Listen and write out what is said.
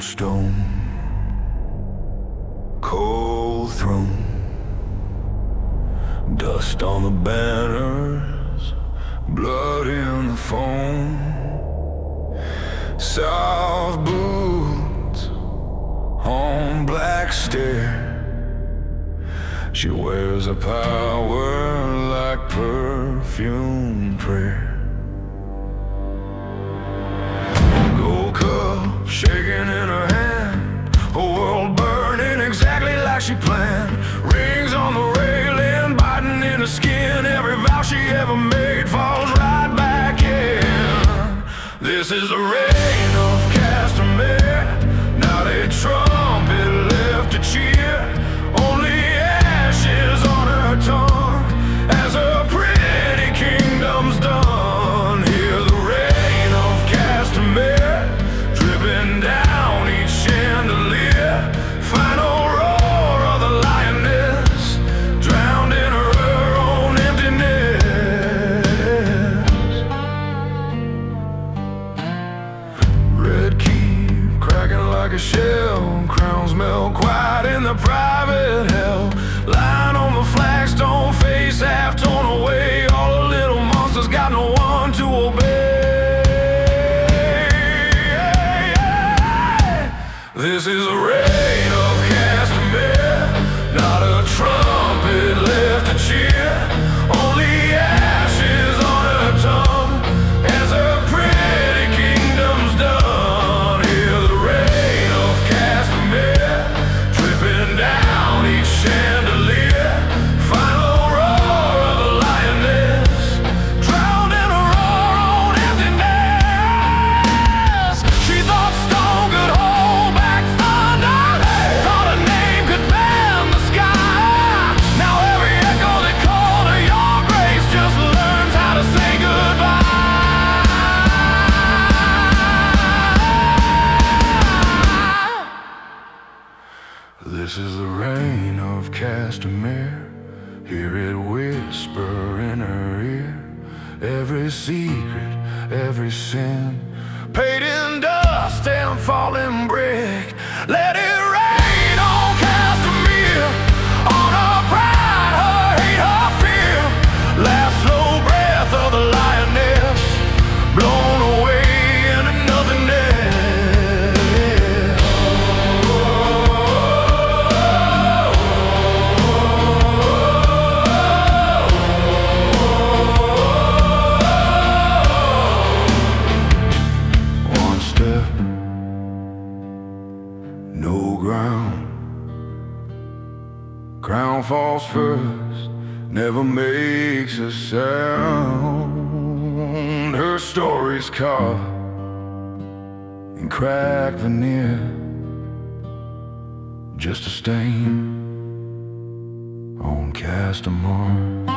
stone, cold throne, dust on the banners, blood in the foam, soft boots on black stair. She wears a power like perfume prayer. Gold cup shaking in her hand, a world burning exactly like she planned. Rings on the railing, biting in her skin. Every vow she ever made falls right back in. This is the reign of Castamere, not a trumpet left to cheer. Only ashes on her tongue as her pretty kingdom's done. Hear the reign of Castamere dripping down each chandelier. Final roar of the lioness, drowned in her own emptiness. Red key cracking like a shell, crowns melt quiet in the private hell. Line on the flagstone, face half torn away. All the little monsters got no one to obey. This is the reign of Castamere, not a trumpet left to cheer. Only ashes on her tongue as her pretty kingdom's done. Hear the reign of Castamere dripping down each chandelier. Final roar of the lioness, drowned in her own emptiness. She thought stone could hold back thunder, thought a name could bend the sky. Now every echo that called her your grace just learns how to say goodbye. This is the reign of Castamere. Hear it whisper in her ear. Every secret, every sin, paid in dust and falling brick. Let it rain on Castamere, on her pride, her hate, her fear. Last slow breath of the lioness, blown away into nothingness. One step, no ground. Crown falls first, never makes a sound. Her story's caught in cracked veneer, just a stain on Castamere.